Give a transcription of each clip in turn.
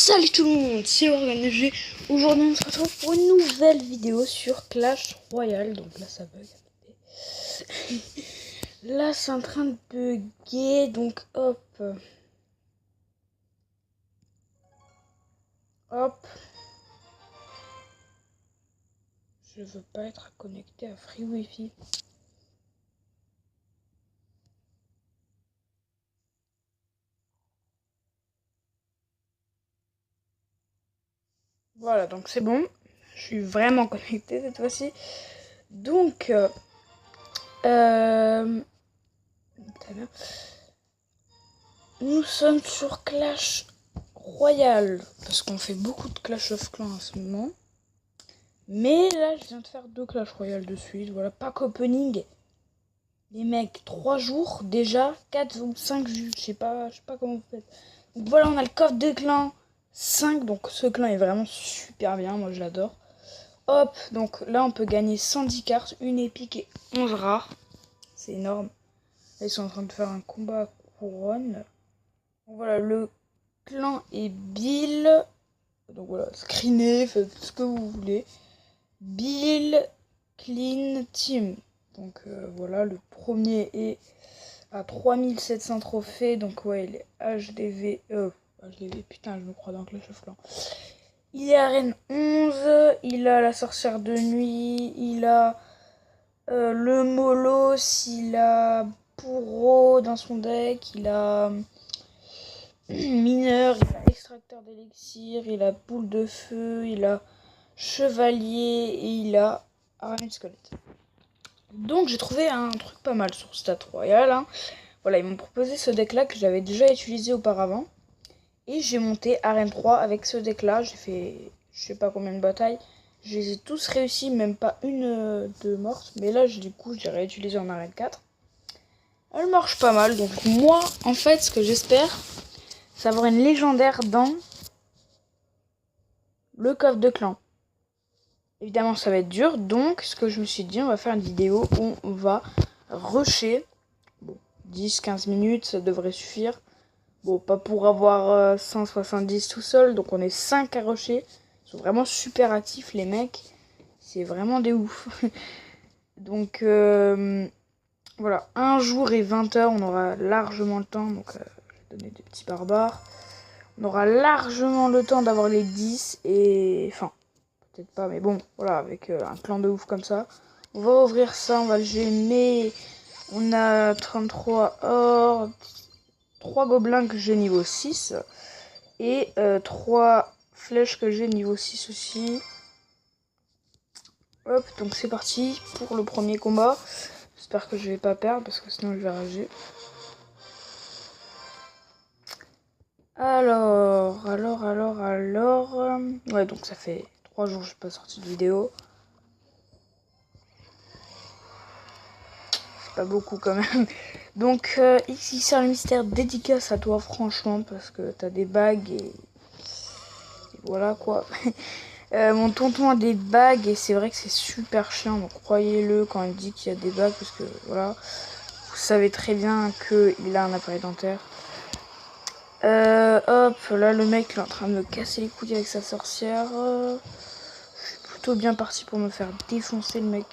Salut tout le monde, c'est OrganG. Aujourd'hui on se retrouve pour une nouvelle vidéo sur Clash Royale. Donc là ça bug. Là c'est en train de bugger, donc hop. Hop. Je veux pas être connecté à Free Wi-Fi. Voilà, donc c'est bon. Je suis vraiment connecté cette fois-ci. Donc nous sommes sur Clash Royale. Parce qu'on fait beaucoup de Clash of Clans en ce moment. Mais là, je viens de faire 2 Clash Royale de suite. Voilà, pack opening. Les mecs, 3 jours déjà, 4 ou 5 jus. Je sais pas comment vous faites. Donc voilà, on a le coffre des clans 5. Donc ce clan est vraiment super bien. Moi, je l'adore. Hop, donc là, on peut gagner 110 cartes, une épique et 11 rares. C'est énorme. Là, ils sont en train de faire un combat à couronne. Donc voilà, le clan est Bill. Donc voilà, screenez, faites ce que vous voulez. Bill Clean Team. Donc voilà, le premier est à 3700 trophées. Donc ouais, il est HDV. Putain, je me crois dans Clash of Clans. Il est arène 11. Il a la sorcière de nuit. Il a le Molos. Il a Pourreau dans son deck. Il a mineur. Il a extracteur d'élixir. Il a boule de feu. Il a chevalier. Et il a araignée de squelette. Donc j'ai trouvé un truc pas mal sur Stat Royale. Hein. Voilà, ils m'ont proposé ce deck là que j'avais déjà utilisé auparavant. Et j'ai monté Arène 3 avec ce deck là. J'ai fait je sais pas combien de batailles. Je les ai tous réussis, même pas une de morte. Mais là du coup j'ai réutilisé en Arène 4. Elle marche pas mal. Donc moi en fait ce que j'espère, c'est avoir une légendaire dans le coffre de clan. Évidemment ça va être dur. Donc ce que je me suis dit, on va faire une vidéo où on va rusher. Bon, 10-15 minutes, ça devrait suffire. Bon, pas pour avoir 170 tout seul, donc on est 5 à rusher. Ils sont vraiment super actifs, les mecs. C'est vraiment des ouf. Donc, voilà, 1 jour et 20 heures, on aura largement le temps. Donc, je vais donner des petits barbares. On aura largement le temps d'avoir les 10 et... Enfin, peut-être pas, mais bon, voilà, avec un clan de ouf comme ça. On va ouvrir ça, on va le gémer. On a 33 or, 3 gobelins que j'ai niveau 6. Et 3 flèches que j'ai niveau 6 aussi. Hop, donc c'est parti pour le premier combat. J'espère que je vais pas perdre parce que sinon je vais rager. Alors. Ouais, donc ça fait 3 jours que je n'ai pas sorti de vidéo. C'est pas beaucoup quand même. Donc ici c'est un mystère, dédicace à toi franchement parce que t'as des bagues et voilà quoi. Mon tonton a des bagues et c'est vrai que c'est super chiant, donc croyez-le quand il dit qu'il y a des bagues parce que voilà, vous savez très bien qu'il a un appareil dentaire. Hop, là le mec il est en train de me casser les couilles avec sa sorcière. Je suis plutôt bien parti pour me faire défoncer. Le mec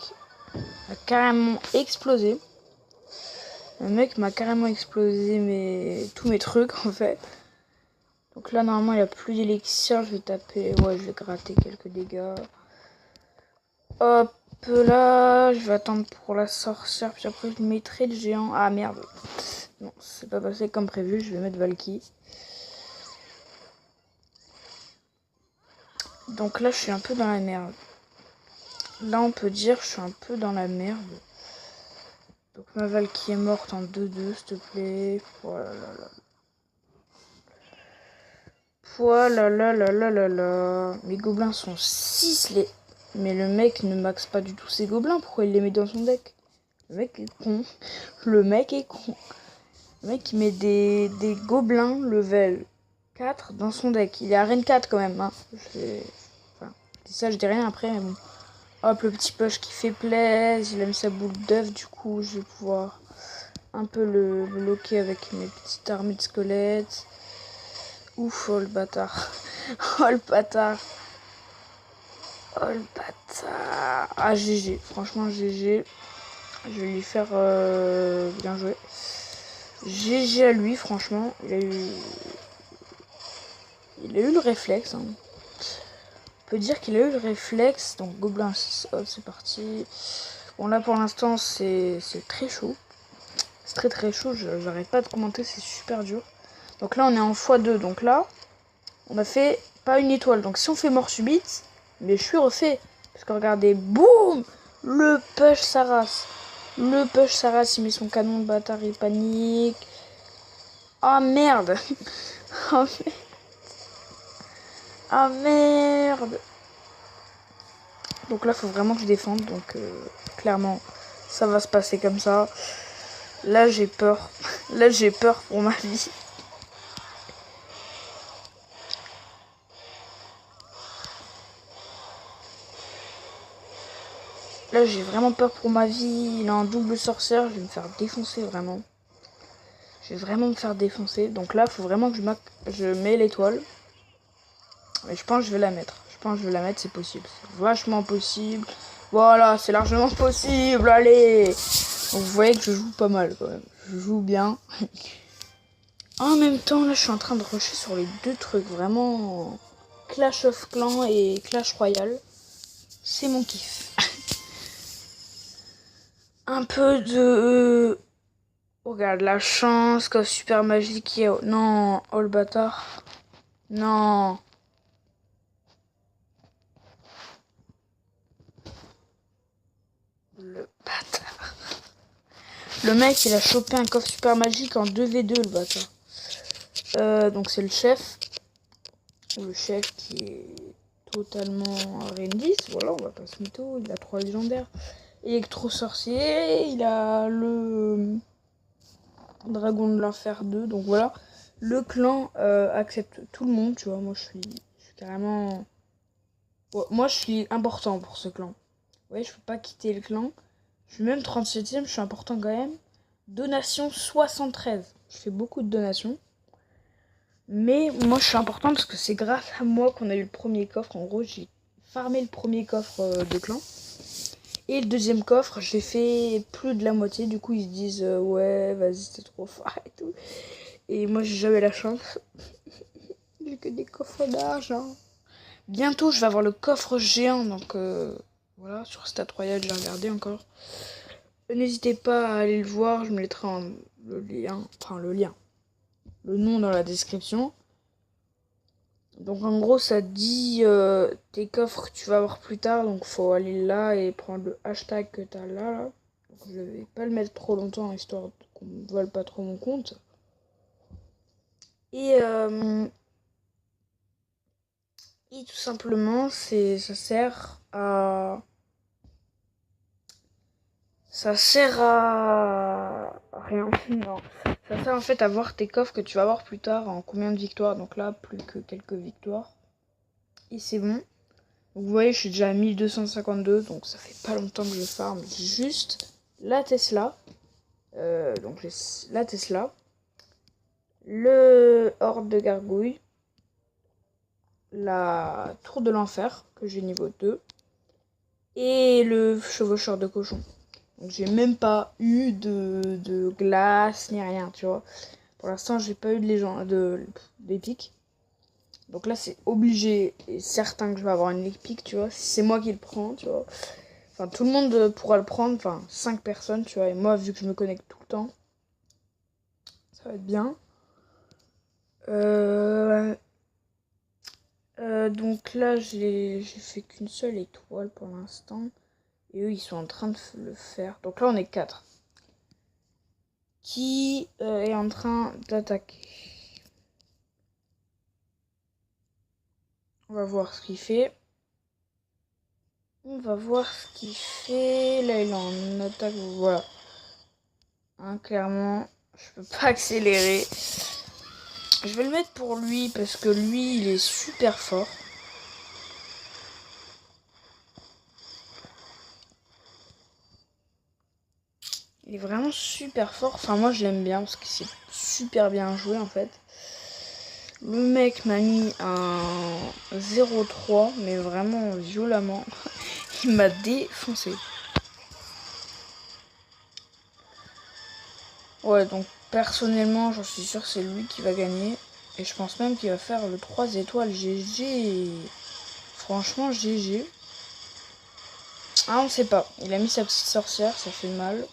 a carrément explosé. Le mec m'a carrément explosé tous mes trucs en fait. Donc là normalement il n'y a plus d'élixir, je vais taper, ouais je vais gratter quelques dégâts. Hop là, je vais attendre pour la sorcière, puis après je mettrai le géant. Ah merde, non c'est pas passé comme prévu, je vais mettre Valky. Donc là je suis un peu dans la merde. Là on peut dire je suis un peu dans la merde. Donc ma Valky est morte en 2-2 s'il te plaît. Voilà là. Voilà. Mes gobelins sont 6 les... Mais le mec ne maxe pas du tout ses gobelins. Pourquoi il les met dans son deck? Le mec est con. Le mec il met des gobelins level 4 dans son deck. Il est à Arène 4 quand même. Hein. Enfin, je dis ça, je dis rien après. Mais bon. Hop, le petit push qui fait plaisir. Il a mis sa boule d'œuf. Du coup, je vais pouvoir un peu le loquer avec mes petites armées de squelettes. Ouf, oh le bâtard. Oh le bâtard. Oh le bâtard. Ah GG, franchement GG. Je vais lui faire bien jouer. GG à lui, franchement. Il a eu le réflexe. Hein. On peut dire qu'il a eu le réflexe. Donc gobelin 6, hop, c'est parti. Bon là pour l'instant c'est très chaud. C'est très très chaud, j'arrête pas de commenter, c'est super dur. Donc là on est en x2, donc là on a fait pas une étoile. Donc si on fait mort subite, mais je suis refait. Parce que regardez, boum, le push Saras. Le push Saras, il met son canon de bâtard, il panique. Ah oh, merde. Oh merde. Ah merde. Donc là faut vraiment que je défende. Donc clairement ça va se passer comme ça. Là j'ai peur. Là j'ai peur pour ma vie. Là j'ai vraiment peur pour ma vie. Il a un double sorcière. Je vais me faire défoncer vraiment. Je vais vraiment me faire défoncer. Donc là faut vraiment que je mets l'étoile. Et je pense que je vais la mettre. Je pense que je vais la mettre, c'est possible. C'est vachement possible. Voilà, c'est largement possible. Allez. Donc vous voyez que je joue pas mal quand même. Je joue bien. En même temps, là je suis en train de rusher sur les deux trucs. Vraiment Clash of Clans et Clash Royale. C'est mon kiff. Un peu de... regarde la chance, comme super magique. Non, oh le bâtard. Non. Le bâtard. Le mec, il a chopé un coffre super magique en 2v2, le bâtard. Donc c'est le chef. Le chef qui est totalement Rendis. Voilà, on va pas se mytho. Il a 3 légendaires. Électro-sorcier. Il a le Dragon de l'Enfer 2. Donc voilà. Le clan accepte tout le monde, tu vois. Moi, je suis carrément... Ouais, moi, je suis important pour ce clan. Ouais, je peux pas quitter le clan. Je suis même 37ème, je suis important quand même. Donation 73. Je fais beaucoup de donations. Mais moi, je suis important parce que c'est grâce à moi qu'on a eu le premier coffre. En gros, j'ai farmé le premier coffre de clan. Et le deuxième coffre, j'ai fait plus de la moitié. Du coup, ils se disent ouais, vas-y, c'est trop fort et tout. Et moi, j'ai jamais la chance. J'ai que des coffres d'argent. Bientôt, je vais avoir le coffre géant. Donc, voilà, sur Stat Royal, j'ai regardé encore. N'hésitez pas à aller le voir. Je me mettrai le lien. Enfin, le lien. Le nom dans la description. Donc en gros ça dit tes coffres que tu vas avoir plus tard, donc faut aller là et prendre le hashtag que t'as là. Donc je vais pas le mettre trop longtemps histoire qu'on ne vole pas trop mon compte. Et tout simplement ça sert à... Ça sert à... rien. Non. Ça sert en fait à voir tes coffres que tu vas avoir plus tard en combien de victoires. Donc là plus que quelques victoires. Et c'est bon. Donc vous voyez, je suis déjà à 1252, donc ça fait pas longtemps que je farm juste la Tesla. Donc j'ai la Tesla, le horde de gargouille, la tour de l'enfer, que j'ai niveau 2, et le chevaucheur de cochon. Donc j'ai même pas eu de glace ni rien, tu vois. Pour l'instant, j'ai pas eu de légende d'épique. Donc là, c'est obligé et certain que je vais avoir une épique, tu vois. Si c'est moi qui le prends, tu vois. Enfin, tout le monde pourra le prendre. Enfin, 5 personnes, tu vois. Et moi, vu que je me connecte tout le temps, ça va être bien. Donc là, j'ai fait qu'une seule étoile pour l'instant. Et eux, ils sont en train de le faire. Donc là, on est 4. Qui est en train d'attaquer. On va voir ce qu'il fait. On va voir ce qu'il fait. Là, il est en attaque. Voilà. Hein, clairement, je peux pas accélérer. Je vais le mettre pour lui parce que lui, il est super fort. Il est vraiment super fort. Enfin, moi, je l'aime bien parce que c'est super bien joué en fait. Le mec m'a mis un 0,3, mais vraiment violemment. Il m'a défoncé. Ouais, donc personnellement, j'en suis sûr que c'est lui qui va gagner. Et je pense même qu'il va faire le 3 étoiles GG. Franchement, GG. Ah, on sait pas. Il a mis sa petite sorcière, ça fait mal.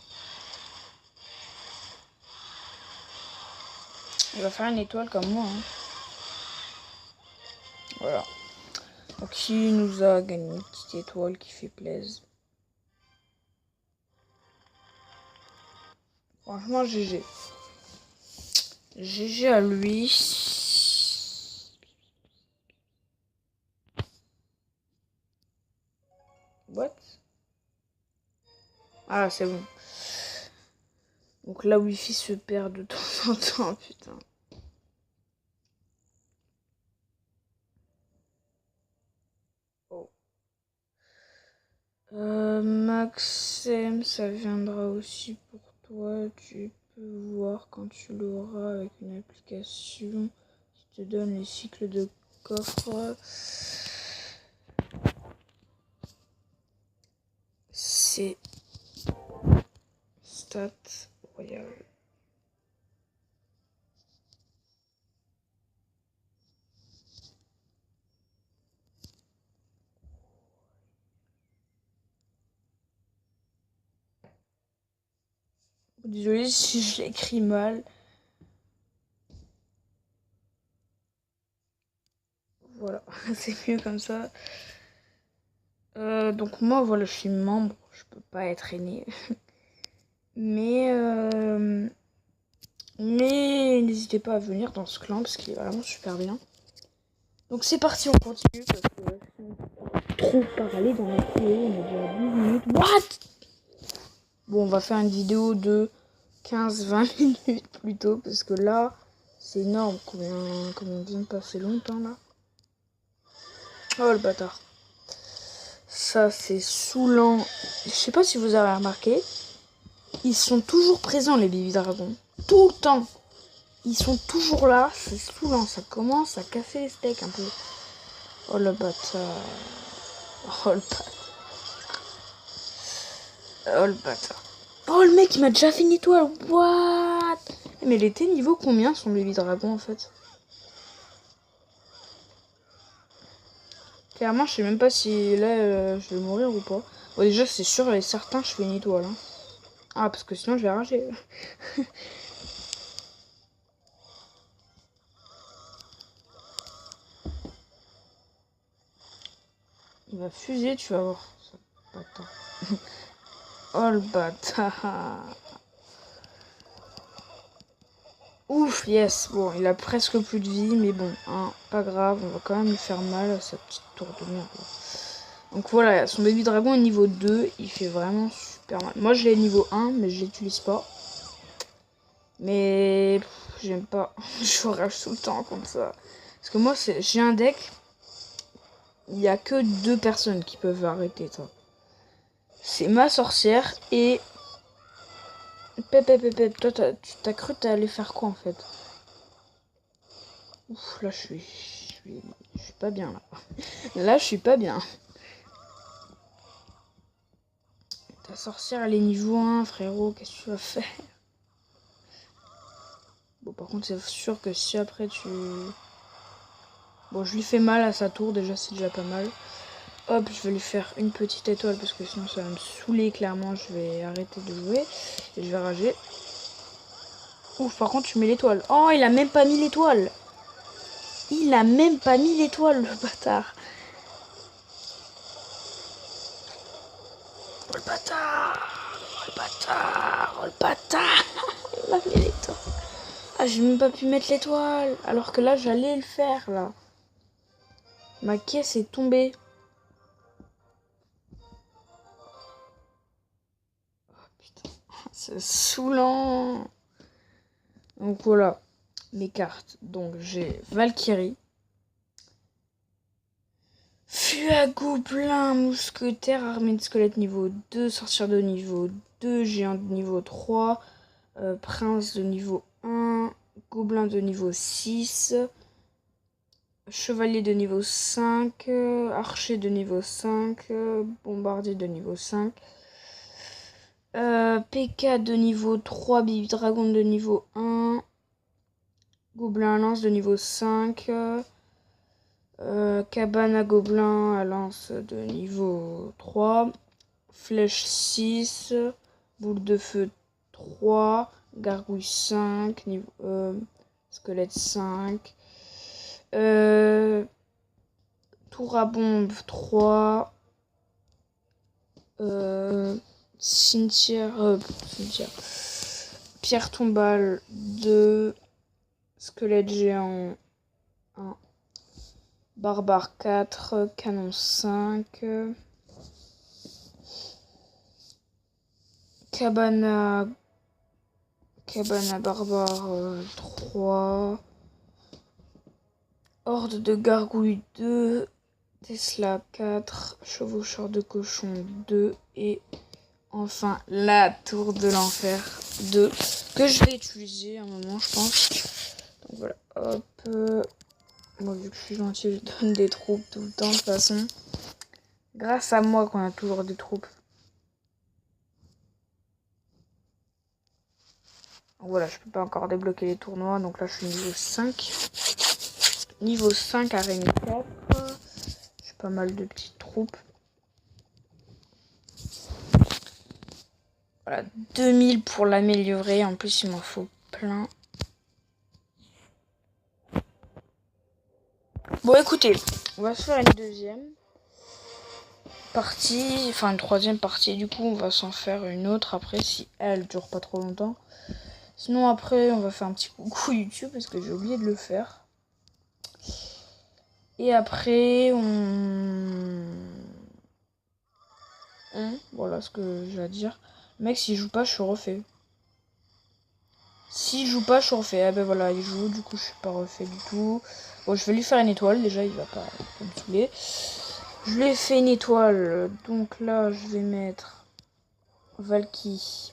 Il va faire une étoile comme moi. Hein. Voilà. Donc il nous a gagné une petite étoile qui fait plaisir. Franchement, GG. GG à lui. What? Ah, c'est bon. Donc la wifi se perd de temps en temps, putain. Oh. Maxime, ça viendra aussi pour toi. Tu peux voir quand tu l'auras avec une application qui te donne les cycles de coffre. C'est Stats Royal. Désolée si je l'écris mal. Voilà, c'est mieux comme ça. Donc moi, voilà, je suis membre. Je peux pas être aîné. Mais n'hésitez pas à venir dans ce clan parce qu'il est vraiment super bien. Donc c'est parti, on continue parce que trop parler dans la vidéo, on a déjà 12 minutes. What? Bon, on va faire une vidéo de 15-20 minutes plutôt parce que là, c'est énorme comme on vient de passer longtemps là. Oh le bâtard. Ça c'est saoulant. Je sais pas si vous avez remarqué, ils sont toujours présents les baby dragons. Tout le temps. Ils sont toujours là, c'est saoulant, ça commence à casser les steaks un peu. Oh le bâtard. Oh le bâtard. Oh le bâtard. Oh le mec il m'a déjà fait une étoile. What? Mais il était niveau combien son baby dragon en fait? Clairement je sais même pas si là je vais mourir ou pas. Bon déjà c'est sûr et certain je fais une étoile. Hein. Ah parce que sinon je vais rager. Il va fuser, tu vas voir. Bâtard. Oh le bâtard. Ouf, yes. Bon, il a presque plus de vie, mais bon, hein, pas grave. On va quand même lui faire mal à sa petite tour de merde. Donc voilà, son baby dragon est niveau 2. Il fait vraiment super mal. Moi, je l'ai niveau 1, mais je l'utilise pas. Mais j'aime pas. Je rage tout le temps comme ça. Parce que moi, j'ai un deck. Il y a que 2 personnes qui peuvent arrêter ça. C'est ma sorcière et... Pep. Toi, t'as cru t'allais faire quoi en fait? Ouf, là, je suis pas bien là. Là, je suis pas bien. Ta sorcière, elle est niveau 1, frérot. Qu'est-ce que tu vas faire? Bon, par contre, c'est sûr que si après tu... Bon, je lui fais mal à sa tour. Déjà, c'est déjà pas mal. Hop, je vais lui faire une petite étoile parce que sinon, ça va me saouler. Clairement, je vais arrêter de jouer. Et je vais rager. Ouf, par contre, tu mets l'étoile. Oh, il a même pas mis l'étoile. Il a même pas mis l'étoile, le bâtard. Oh le bâtard. Oh le bâtard. Oh le bâtard. Il m'a mis l'étoile. Ah, j'ai même pas pu mettre l'étoile. Alors que là, j'allais le faire, là. Ma caisse est tombée. Oh putain. C'est saoulant. Donc voilà. Mes cartes. Donc j'ai Valkyrie. Fua gobelin, mousquetaire, armée de squelettes niveau 2, sorcière de niveau 2, géant de niveau 3, prince de niveau 1, gobelin de niveau 6, chevalier de niveau 5, archer de niveau 5, bombardier de niveau 5, PK de niveau 3, Baby Dragon de niveau 1, gobelin à lance de niveau 5, cabane à gobelin à lance de niveau 3, flèche 6, boule de feu 3, gargouille 5, squelette 5, tour à bombe 3, cimetière, pierre tombale 2, squelette géant 1, barbare 4, canon 5, cabane à barbare 3, horde de gargouilles 2, Tesla 4, chevaucheur de cochon 2 et enfin la tour de l'enfer 2 que je vais utiliser un moment je pense. Donc voilà, hop. Moi vu que je suis gentil, je donne des troupes tout le temps de toute façon. Grâce à moi qu'on a toujours des troupes. Donc voilà, je peux pas encore débloquer les tournois, donc là je suis niveau 5. Niveau 5 arène 4. J'ai pas mal de petites troupes. Voilà, 2000 pour l'améliorer. En plus, il m'en faut plein. Bon, écoutez, on va se faire une deuxième partie. Enfin, une troisième partie. Du coup, on va s'en faire une autre après si elle dure pas trop longtemps. Sinon, après, on va faire un petit coucou YouTube parce que j'ai oublié de le faire. Et après, voilà ce que j'ai à dire. Mec, s'il joue pas, je suis refait. S'il joue pas, je suis refait. Ah ben voilà, il joue, du coup, je suis pas refait du tout. Bon, je vais lui faire une étoile. Déjà, il va pas me saouler. Je lui ai fait une étoile. Donc là, je vais mettre Valky.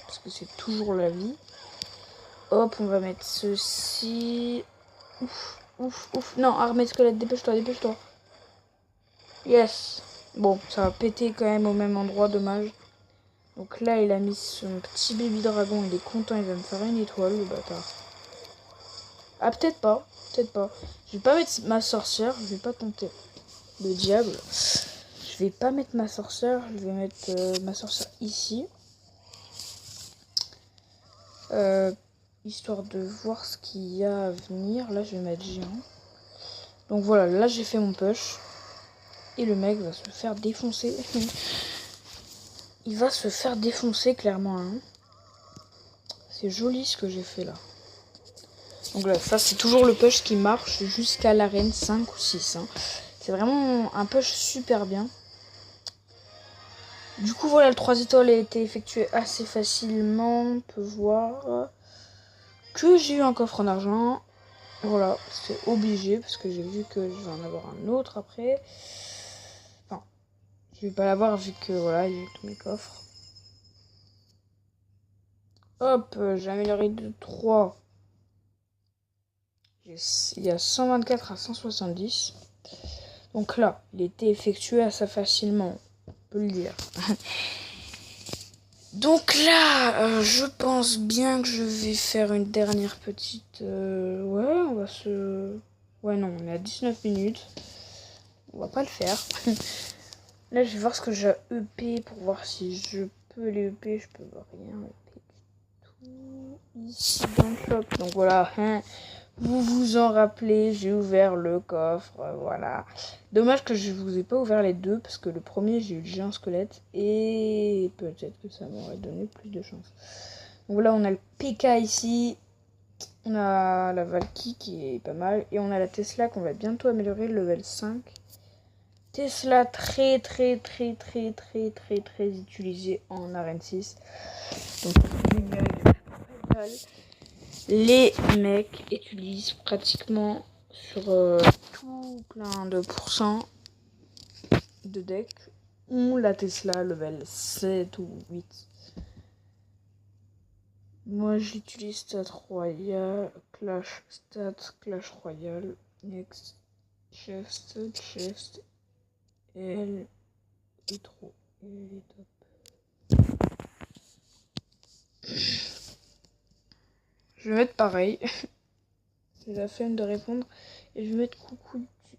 Parce que c'est toujours la vie. Hop, on va mettre ceci. Ouf, ouf, ouf. Non, armée squelette, dépêche-toi, dépêche-toi. Yes. Bon, ça va péter quand même au même endroit, dommage. Donc là, il a mis son petit baby dragon, il est content, il va me faire une étoile, le bâtard. Ah, peut-être pas, peut-être pas. Je vais pas mettre ma sorcière, je vais pas tenter le diable. Je vais pas mettre ma sorcière, je vais mettre ma sorcière ici. Histoire de voir ce qu'il y a à venir. Là, je vais mettre géant. Donc voilà, là, j'ai fait mon push. Et le mec va se faire défoncer. Il va se faire défoncer, clairement. Hein. C'est joli ce que j'ai fait là. Donc là, ça c'est toujours le push qui marche jusqu'à l'arène 5 ou 6. Hein. C'est vraiment un push super bien. Du coup, voilà, le 3 étoiles a été effectué assez facilement. On peut voir que j'ai eu un coffre en argent. Voilà, c'est obligé parce que j'ai vu que je vais en avoir un autre après. Enfin, je vais pas l'avoir vu que voilà, j'ai tous mes coffres. Hop, j'ai amélioré de 3. Il y a 124 à 170. Donc là, il était effectué assez facilement. On peut le dire. Donc là, je pense bien que je vais faire une dernière petite... ouais, on va se... Ouais, non, on est à 19 minutes. On va pas le faire. Là, je vais voir ce que j'ai EP pour voir si je peux les EP. Je peux rien EP du tout. Ici, dans le shop. Donc voilà, vous vous en rappelez, j'ai ouvert le coffre, voilà. Dommage que je vous ai pas ouvert les deux, parce que le premier, j'ai eu le géant squelette, et peut-être que ça m'aurait donné plus de chance. Donc là, on a le PK ici, on a la Valky qui est pas mal, et on a la Tesla qu'on va bientôt améliorer, level 5. Tesla très utilisée en arène 6. Donc, les mecs utilisent pratiquement sur tout plein de pourcents de deck ont la Tesla level 7 ou 8. Moi j'utilise Stat Royale, Clash Royale. Next. Chest. Elle est trop. Elle est top. Je vais mettre pareil. J'ai la flemme de répondre. Et je vais mettre coucou YouTube.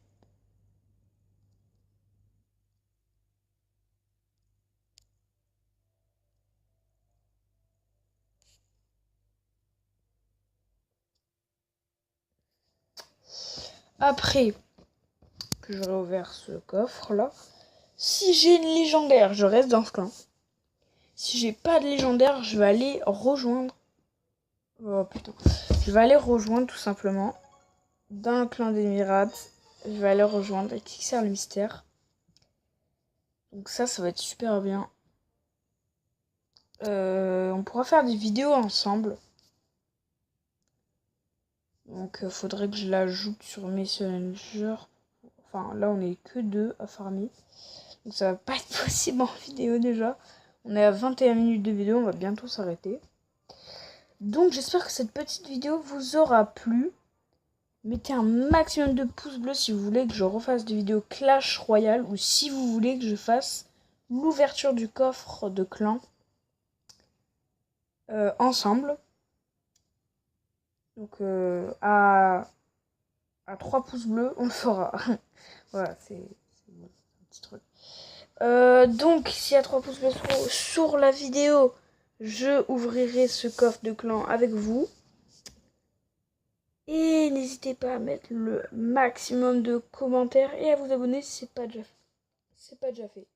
Après que j'aurai ouvert ce coffre là, si j'ai une légendaire, je reste dans ce clan. Si j'ai pas de légendaire, je vais aller rejoindre. Oh putain. Je vais aller rejoindre tout simplement dans le clan d'Emirats. Je vais aller rejoindre avec XR le mystère. Donc ça va être super bien. On pourra faire des vidéos ensemble. Donc faudrait que je l'ajoute sur Messenger. Enfin là on est que 2 à farmer. Donc ça va pas être possible en vidéo déjà. On est à 21 minutes de vidéo, on va bientôt s'arrêter. Donc j'espère que cette petite vidéo vous aura plu. Mettez un maximum de pouces bleus si vous voulez que je refasse des vidéos Clash Royale ou si vous voulez que je fasse l'ouverture du coffre de clan ensemble. Donc à 3 pouces bleus, on le fera. Voilà, c'est un petit truc. Donc, s'il y a 3 pouces bleus sur la vidéo, je ouvrirai ce coffre de clan avec vous. Et n'hésitez pas à mettre le maximum de commentaires et à vous abonner si c'est pas déjà fait.